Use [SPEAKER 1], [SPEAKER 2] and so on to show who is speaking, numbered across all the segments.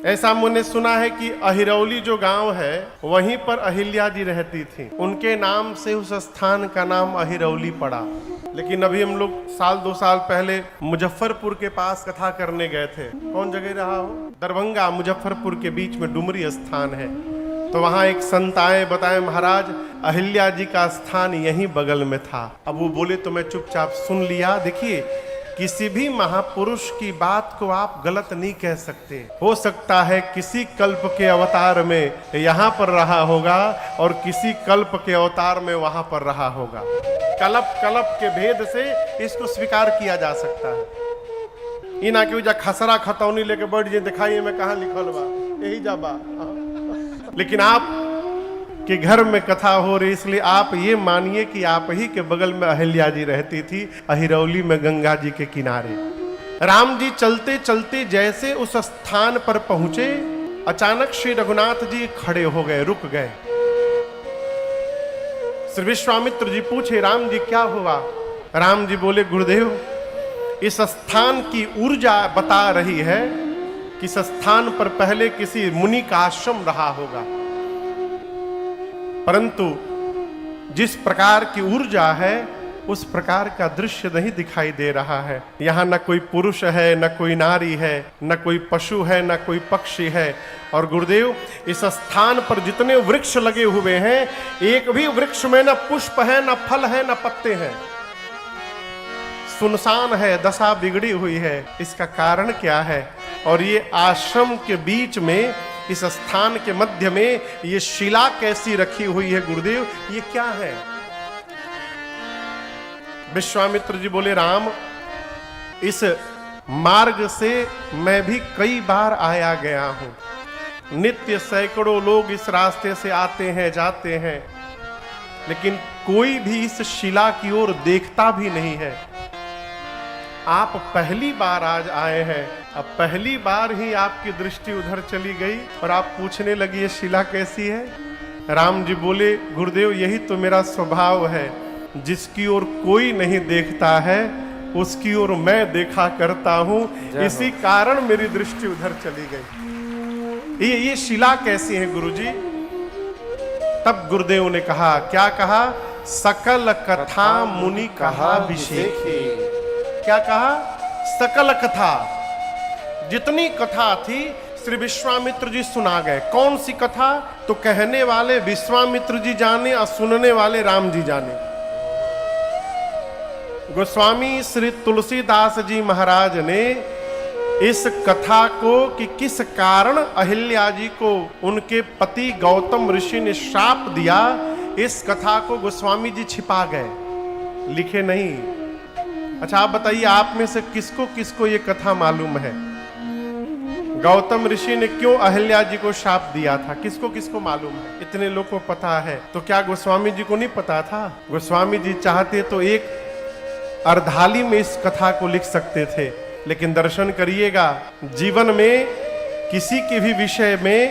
[SPEAKER 1] ऐसा मैंने सुना है कि अहिरौली जो गांव है वहीं पर अहिल्या जी रहती थी, उनके नाम से उस स्थान का नाम अहिरौली पड़ा। लेकिन अभी हम लोग 1-2 साल पहले मुजफ्फरपुर के पास कथा करने गए थे। कौन जगह रहा हो? दरभंगा मुजफ्फरपुर के बीच में डुमरी स्थान है। तो वहां एक संत आए, बताए महाराज अहिल्या जी का स्थान यहीं बगल में था। अब वो बोले तो मैं चुपचाप सुन लिया। देखिए, किसी भी महापुरुष की बात को आप गलत नहीं कह सकते। हो सकता है किसी कल्प के अवतार में यहाँ पर रहा होगा और किसी कल्प के अवतार में वहां पर रहा होगा। कल्प के भेद से इसको स्वीकार किया जा सकता है। इना के खसरा खतौनी लेके बैठ जाए, दिखाइए मैं कहाँ लिखल बा, यही जाबा। लेकिन आप के घर में कथा हो रही, इसलिए आप ये मानिए कि आप ही के बगल में अहिल्या जी रहती थी, अहिरौली में गंगा जी के किनारे। राम जी चलते चलते जैसे उस स्थान पर पहुंचे, अचानक श्री रघुनाथ जी खड़े हो गए, रुक गए। श्री विश्वामित्र जी पूछे, राम जी क्या हुआ? राम जी बोले, गुरुदेव इस स्थान की ऊर्जा बता रही है कि इस स्थान पर पहले किसी मुनि का आश्रम रहा होगा, परंतु जिस प्रकार की ऊर्जा है उस प्रकार का दृश्य नहीं दिखाई दे रहा है। यहाँ न कोई पुरुष है, न कोई नारी है, न कोई पशु है, न कोई पक्षी है। और गुरुदेव इस स्थान पर जितने वृक्ष लगे हुए हैं, एक भी वृक्ष में न पुष्प है, न फल है, न पत्ते हैं। सुनसान है, दशा बिगड़ी हुई है। इसका कारण क्या है? और ये आश्रम के बीच में, इस स्थान के मध्य में ये शिला कैसी रखी हुई है गुरुदेव, ये क्या है? विश्वामित्र जी बोले, राम इस मार्ग से मैं भी कई बार आया गया हूं। नित्य सैकड़ों लोग इस रास्ते से आते हैं, जाते हैं, लेकिन कोई भी इस शिला की ओर देखता भी नहीं है। आप पहली बार आज आए हैं, अब पहली बार ही आपकी दृष्टि उधर चली गई और आप पूछने लगी ये शिला कैसी है? राम जी बोले, गुरुदेव यही तो मेरा स्वभाव है, जिसकी ओर कोई नहीं देखता है उसकी ओर मैं देखा करता हूं, इसी कारण मेरी दृष्टि उधर चली गई। ये शिला कैसी है गुरुजी? तब गुरुदेव ने कहा, क्या कहा? सकल कथा मुनि कहा विशेषी। क्या कहा? सकल कथा, जितनी कथा थी श्री विश्वामित्र जी सुना गए। कौन सी कथा? तो कहने वाले विश्वामित्र जी जाने और सुनने वाले राम जी जाने। गोस्वामी श्री तुलसीदास जी महाराज ने इस कथा को कि किस कारण अहिल्या जी को उनके पति गौतम ऋषि ने श्राप दिया, इस कथा को गोस्वामी जी छिपा गए, लिखे नहीं। अच्छा आप बताइए, आप में से किसको किसको ये कथा मालूम है? गौतम ऋषि ने क्यों अहिल्या जी को शाप दिया था, किसको किसको मालूम है? इतने लोगों को पता है, तो क्या गोस्वामी जी को नहीं पता था? गोस्वामी जी चाहते तो एक अर्धाली में इस कथा को लिख सकते थे, लेकिन दर्शन करिएगा, जीवन में किसी के भी विषय में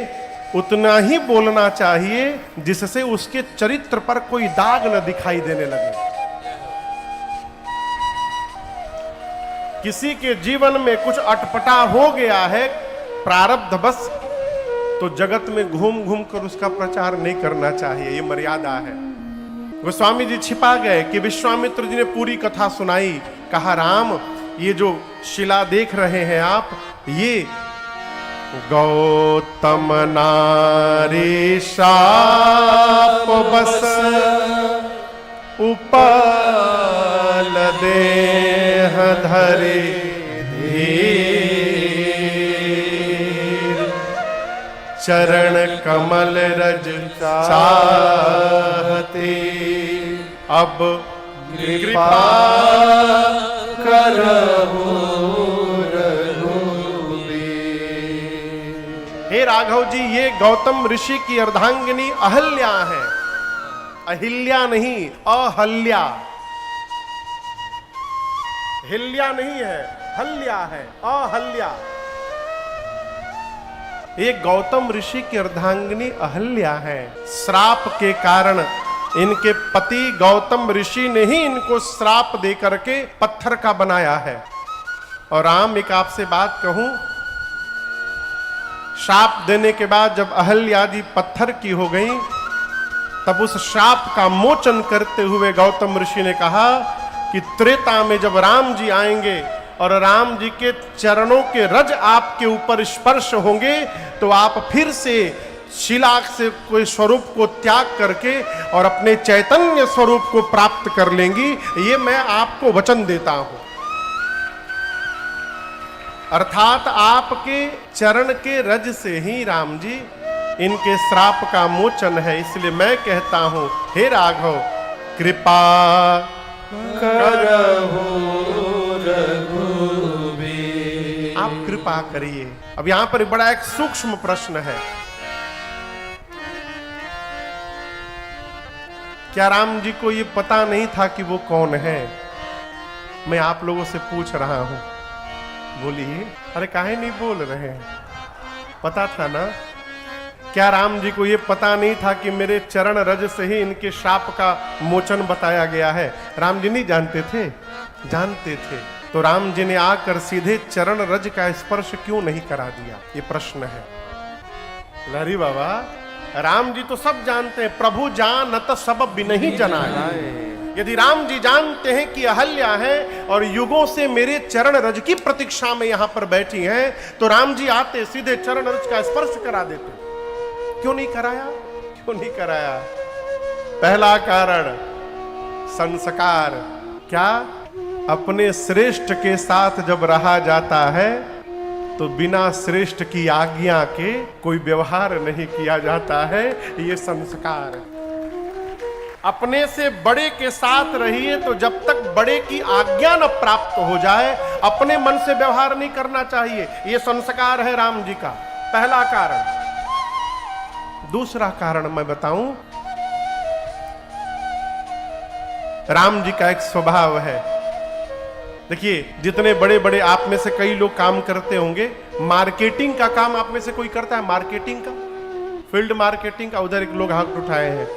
[SPEAKER 1] उतना ही बोलना चाहिए जिससे उसके चरित्र पर कोई दाग न दिखाई देने लगे। किसी के जीवन में कुछ अटपटा हो गया है प्रारब्ध बस, तो जगत में घूम घूम कर उसका प्रचार नहीं करना चाहिए, ये मर्यादा है। गोस्वामी जी छिपा गए कि विश्वामित्र जी ने पूरी कथा सुनाई। कहा, राम ये जो शिला देख रहे हैं आप, ये गौतम नारी शाप बस उपल देह धरे धीर, चरण कमल रज चाहते, अब कृपा करहु रघुबीर। हे राघव जी, ये गौतम ऋषि की अर्धांगिनी अहल्या है। अहिल्या नहीं, अहल्या। हिल्या नहीं है, हल्या है, अहल्या। ये गौतम ऋषि की अर्धांगिनी अहल्या है। श्राप के कारण इनके पति गौतम ऋषि ने ही इनको श्राप दे करके पत्थर का बनाया है। और राम, एक आपसे बात कहूं, शाप देने के बाद जब अहल्या जी पत्थर की हो गई, तब उस शाप का मोचन करते हुए गौतम ऋषि ने कहा कि त्रेता में जब राम जी आएंगे और राम जी के चरणों के रज आपके ऊपर स्पर्श होंगे, तो आप फिर से शिला से कोई स्वरूप को त्याग करके और अपने चैतन्य स्वरूप को प्राप्त कर लेंगी। ये मैं आपको वचन देता हूं। अर्थात आपके चरण के रज से ही राम जी इनके श्राप का मोचन है। इसलिए मैं कहता हूं, हे राघव कृपा करहु रघुबीर, आप कृपा करिए। अब यहां पर बड़ा एक सूक्ष्म प्रश्न है, क्या राम जी को ये पता नहीं था कि वो कौन है? मैं आप लोगों से पूछ रहा हूं, बोलिए। अरे काहे नहीं बोल रहे हैं? पता था ना? क्या राम जी को ये पता नहीं था कि मेरे चरण रज से ही इनके शाप का मोचन बताया गया है? राम जी नहीं जानते थे? जानते थे। तो राम जी ने आकर सीधे चरण रज का स्पर्श क्यों नहीं करा दिया? ये प्रश्न है। लहरी बाबा, राम जी तो सब जानते हैं, प्रभु जानत सब बिनहि जनाए। यदि राम जी जानते हैं कि अहल्या है और युगों से मेरे चरण रज की प्रतीक्षा में यहां पर बैठी हैं, तो राम जी आते सीधे चरण रज का स्पर्श करा देते। क्यों नहीं कराया? क्यों नहीं कराया? पहला कारण संस्कार। क्या? अपने श्रेष्ठ के साथ जब रहा जाता है तो बिना श्रेष्ठ की आज्ञा के कोई व्यवहार नहीं किया जाता है। ये संस्कार। अपने से बड़े के साथ रहिए तो जब तक बड़े की आज्ञा न प्राप्त हो जाए अपने मन से व्यवहार नहीं करना चाहिए। ये संस्कार है राम जी का, पहला कारण। दूसरा कारण मैं बताऊं, राम जी का एक स्वभाव है। देखिए, जितने बड़े बड़े आप में से कई लोग काम करते होंगे, मार्केटिंग का काम आप में से कोई करता है? मार्केटिंग का, फील्ड मार्केटिंग का। उधर एक लोग हाथ उठाए हैं,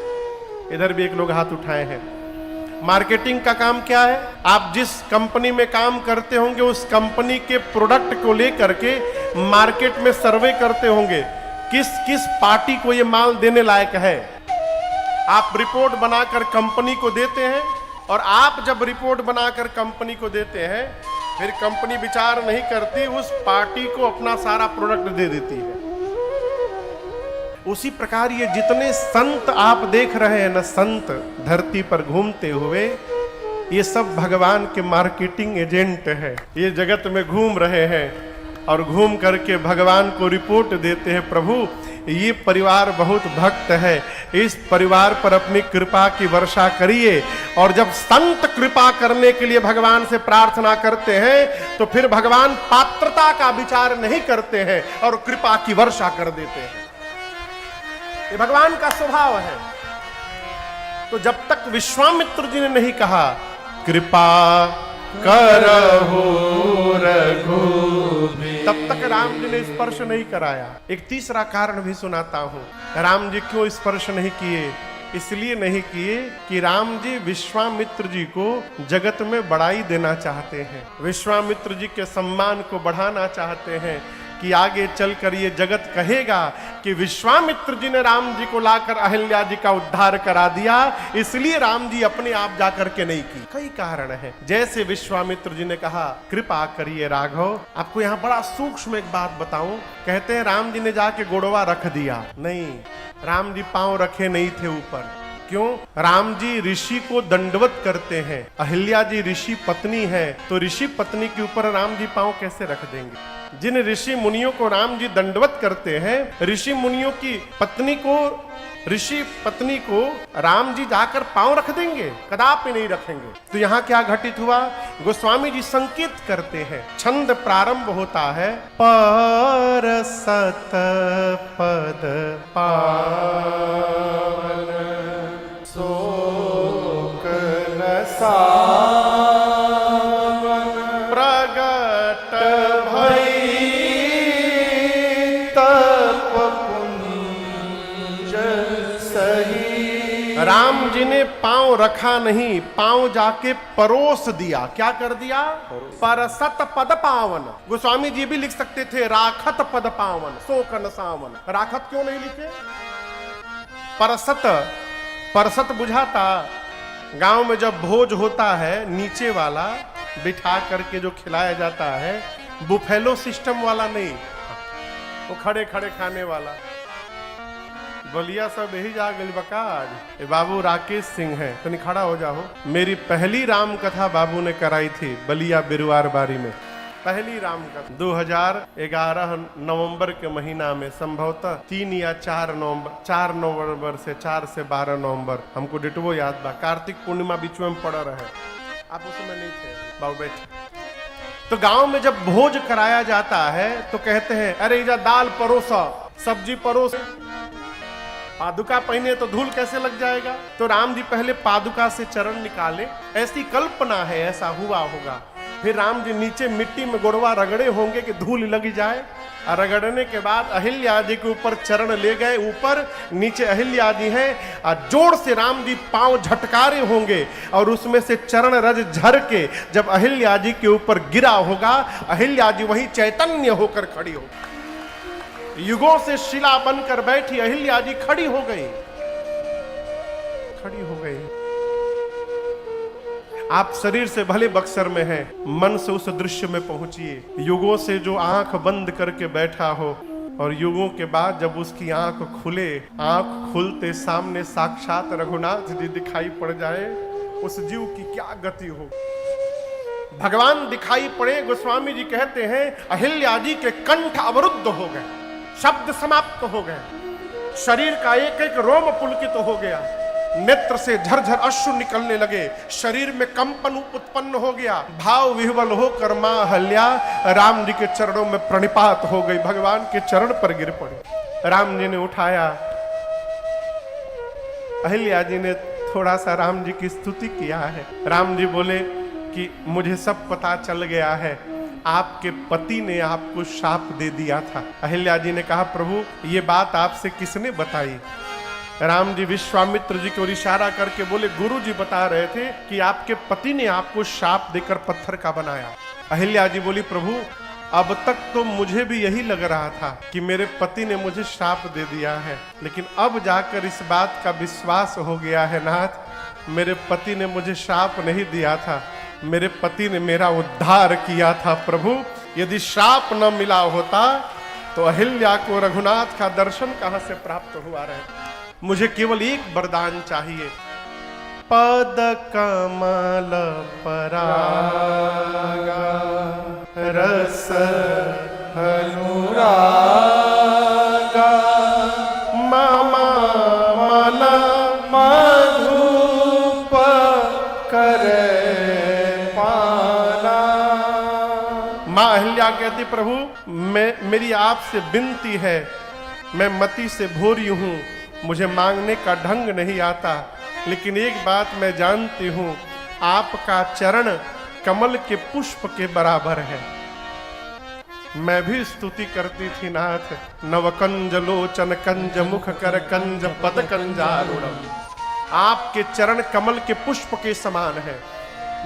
[SPEAKER 1] इधर भी एक लोग हाथ उठाए हैं। मार्केटिंग का काम क्या है? आप जिस कंपनी में काम करते होंगे उस कंपनी के प्रोडक्ट को लेकर के मार्केट में सर्वे करते होंगे, किस किस पार्टी को ये माल देने लायक है। आप रिपोर्ट बनाकर कंपनी को देते हैं, और आप जब रिपोर्ट बनाकर कंपनी को देते हैं, फिर कंपनी विचार नहीं करती, उस पार्टी को अपना सारा प्रोडक्ट दे देती है। उसी प्रकार ये जितने संत आप देख रहे हैं ना, संत धरती पर घूमते हुए, ये सब भगवान के मार्केटिंग एजेंट है। ये जगत में घूम रहे हैं और घूम करके भगवान को रिपोर्ट देते हैं, प्रभु ये परिवार बहुत भक्त है, इस परिवार पर अपनी कृपा की वर्षा करिए। और जब संत कृपा करने के लिए भगवान से प्रार्थना करते हैं तो फिर भगवान पात्रता का विचार नहीं करते हैं और कृपा की वर्षा कर देते हैं। ये भगवान का स्वभाव है। तो जब तक विश्वामित्र जी ने नहीं कहा कृपा करहु रघुबीर, तब तक राम जी ने स्पर्श नहीं कराया। एक तीसरा कारण भी सुनाता हूं, राम जी क्यों स्पर्श नहीं किए? इसलिए नहीं किए कि राम जी विश्वामित्र जी को जगत में बड़ाई देना चाहते हैं, विश्वामित्र जी के सम्मान को बढ़ाना चाहते हैं कि आगे चलकर ये जगत कहेगा कि विश्वामित्र जी ने राम जी को लाकर अहल्या जी का उद्धार करा दिया, इसलिए राम जी अपने आप जाकर के नहीं की। कई कारण है। जैसे विश्वामित्र जी ने कहा कृपा करिए राघव। आपको यहाँ बड़ा सूक्ष्म एक बात बताऊं, कहते हैं राम जी ने जाके गोड़वा रख दिया। नहीं, राम जी पांव रखे नहीं थे ऊपर। क्यों? राम जी ऋषि को दंडवत करते हैं, अहिल्या जी ऋषि पत्नी है, तो ऋषि पत्नी के ऊपर राम जी पांव कैसे रख देंगे? जिन ऋषि मुनियों को राम जी दंडवत करते हैं, ऋषि मुनियों की पत्नी को, ऋषि पत्नी को राम जी जाकर पांव रख देंगे? कदापि नहीं रखेंगे। तो यहाँ क्या घटित हुआ? गोस्वामी जी संकेत करते हैं, छंद प्रारंभ होता है पर सत पद पावन शोक न सावन प्रगट भई तप पुंज सही राम जी ने पांव रखा नहीं, पांव जाके परोस दिया। क्या कर दिया? परसत पद पावन। गोस्वामी जी भी लिख सकते थे राखत पद पावन सो कन सावन। राखत क्यों नहीं लिखे? परसत, परसत बुझाता। गांव में जब भोज होता है, नीचे वाला बिठा करके जो खिलाया जाता है, बुफेलो सिस्टम वाला नहीं, वो खड़े खड़े खाने वाला। बलिया सब यही जा गई बका। आज ये बाबू राकेश सिंह है, तनी खड़ा हो जाओ। मेरी पहली राम कथा बाबू ने कराई थी बलिया बिरुआर बारी में, पहली राम कथा 2011 नवंबर के महीना में, संभवतः 3 या 4 नवंबर से 4 से 12 नवंबर, हमको डेटवो याद बा। कार्तिक पूर्णिमा बीच में पड़ा रहे, आप उसमें नहीं थे बाबू बैठे। तो गांव में जब भोज कराया जाता है तो कहते हैं अरे इजा दाल परोसा, सब्जी परोस, पादुका पहने तो धूल कैसे लग जाएगा। तो राम जी पहले पादुका से चरण निकाले, ऐसी कल्पना है ऐसा हुआ होगा। फिर राम जी नीचे मिट्टी में गोड़वा रगड़े होंगे कि धूल लगी जाए, और रगड़ने के बाद अहिल्या जी के ऊपर चरण ले गए, ऊपर नीचे अहिल्या जी हैं, और जोर से राम जी पांव झटकारे होंगे और उसमें से चरण रज झर के जब अहिल्या जी के ऊपर गिरा होगा, अहिल्या जी वहीं चैतन्य होकर खड़ी हो। युगों से शिला बनकर बैठी अहिल्या जी खड़ी हो गई, खड़ी हो गई। आप शरीर से भले बक्सर में हैं, मन से उस दृश्य में पहुंचिए। युगों से जो आंख बंद करके बैठा हो और युगों के बाद जब उसकी आंख खुले, आंख खुलते सामने साक्षात रघुनाथ जी दिखाई पड़ जाए, उस जीव की क्या गति हो। भगवान दिखाई पड़े, गोस्वामी जी कहते हैं अहिल्या जी के कंठ अवरुद्ध हो गए, शब्द समाप्त हो गए, शरीर का एक एक रोम पुलकित हो गया, नेत्र से झरझर अश्रु निकलने लगे, शरीर में कंपन उत्पन्न हो गया, भाव विह्वल होकर मां अहिल्या राम जी के चरणों में प्रणिपात हो गई, भगवान के चरण पर गिर पड़ी। राम जी ने उठाया, अहिल्या जी ने थोड़ा सा राम जी की स्तुति किया है। राम जी बोले कि मुझे सब पता चल गया है, आपके पति ने आपको शाप दे दिया था। अहिल्या जी ने कहा प्रभु ये बात आपसे किसने बताई? राम जी विश्वामित्र जी की ओर इशारा करके बोले गुरु जी बता रहे थे कि आपके पति ने आपको शाप देकर पत्थर का बनाया। अहिल्या जी बोली प्रभु अब तक तो मुझे भी यही लग रहा था कि मेरे पति ने मुझे शाप दे दिया है, लेकिन अब जाकर इस बात का विश्वास हो गया है नाथ, मेरे पति ने मुझे शाप नहीं दिया था, मेरे पति ने मेरा उद्धार किया था। प्रभु यदि शाप न मिला होता तो अहिल्या को रघुनाथ का दर्शन कहां से प्राप्त हुआ रहे। मुझे केवल एक वरदान चाहिए, पद कमल परागा रस अनुरागा मम मन मधुप करे पाना। मां अहिल्या कहती प्रभु मेरी आपसे विनती है, मैं मति से भोरी हूं, मुझे मांगने का ढंग नहीं आता, लेकिन एक बात मैं जानती हूं, आपका चरण कमल के पुष्प के बराबर है। मैं भी स्तुति करती थी नाथ, नवकंज लोचन कंज मुख कर कंज पद कंजारुणम, आपके चरण कमल के पुष्प के समान है।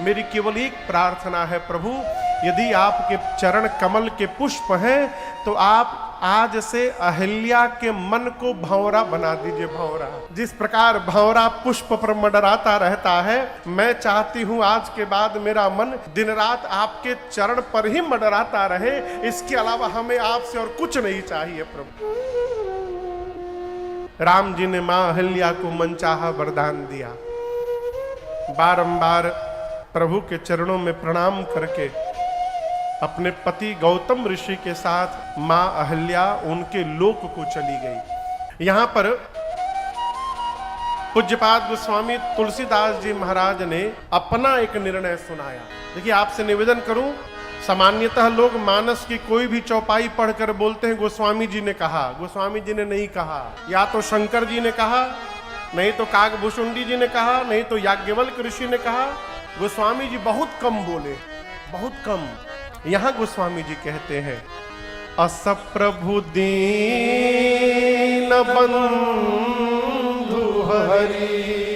[SPEAKER 1] मेरी केवल एक प्रार्थना है प्रभु, यदि आपके चरण कमल के पुष्प हैं तो आप आज से अहिल्या के मन को भंवरा बना दीजिए। भंवरा जिस प्रकार भंवरा पुष्प पर मंडराता रहता है, मैं चाहती हूं आज के बाद मेरा मन दिन रात आपके चरण पर ही मंडराता रहे, इसके अलावा हमें आपसे और कुछ नहीं चाहिए प्रभु। राम जी ने मां अहिल्या को मनचाहा वरदान दिया। बारंबार प्रभु के चरणों में प्रणाम करके अपने पति गौतम ऋषि के साथ मां अहिल्या उनके लोक को चली गई। यहां पर पूज्यपाद गोस्वामी तुलसीदास जी महाराज ने अपना एक निर्णय सुनाया। देखिए आपसे निवेदन करूं, सामान्यतः लोग मानस की कोई भी चौपाई पढ़कर बोलते हैं गोस्वामी जी ने कहा, गोस्वामी जी ने नहीं कहा, या तो शंकर जी ने कहा, नहीं तो काकभूषुंडी जी ने कहा, नहीं तो याज्ञवल्क ऋषि ने कहा। गोस्वामी जी बहुत कम बोले, बहुत कम। यहां गोस्वामी जी कहते हैं अस प्रभु दीन बंधु हरि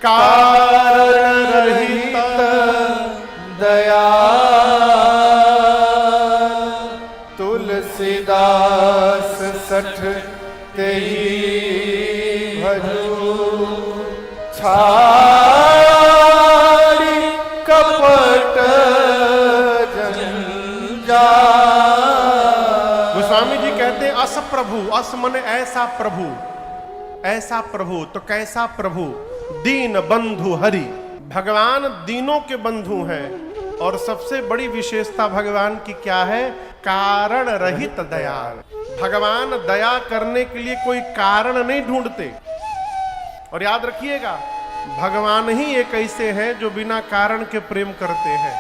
[SPEAKER 1] कारण रहित
[SPEAKER 2] दया तुलसीदास सठ तेहि भजू छाड़ी कपट जंजाल।
[SPEAKER 1] गोस्वामी जी कहते हैं अस प्रभु, अस मन ऐसा प्रभु, ऐसा प्रभु तो कैसा प्रभु, दीन बंधु हरि। भगवान दीनों के बंधु हैं और सबसे बड़ी विशेषता भगवान की क्या है, कारण रहित दयाल। भगवान दया करने के लिए कोई कारण नहीं ढूंढते। और याद रखिएगा भगवान ही एक ऐसे हैं जो बिना कारण के प्रेम करते हैं,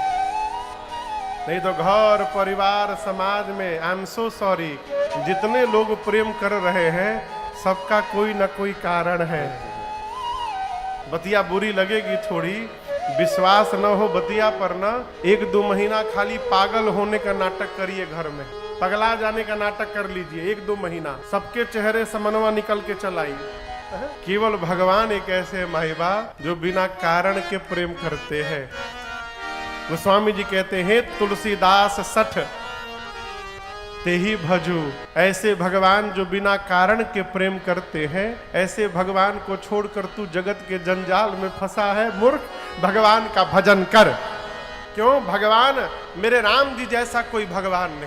[SPEAKER 1] नहीं तो घर परिवार समाज में आई एम सो सॉरी जितने लोग प्रेम कर रहे हैं सबका कोई ना कोई कारण है। बतिया बुरी लगेगी थोड़ी, विश्वास न हो बतिया पर ना, 1-2 महीना खाली पागल होने का नाटक करिए, घर में पगला जाने का नाटक कर लीजिए 1-2 महीना, सबके चेहरे समनवा निकल के चलाइए। केवल भगवान एक ऐसे माहिबा जो बिना कारण के प्रेम करते हैं। गोस्वामी जी कहते हैं तुलसीदास सठ तेहि भजू, ऐसे भगवान जो बिना कारण के प्रेम करते हैं, ऐसे भगवान को छोड़कर तू जगत के जंजाल में फंसा है मूर्ख, भगवान का भजन कर। क्यों? भगवान मेरे राम जी जैसा कोई भगवान नहीं।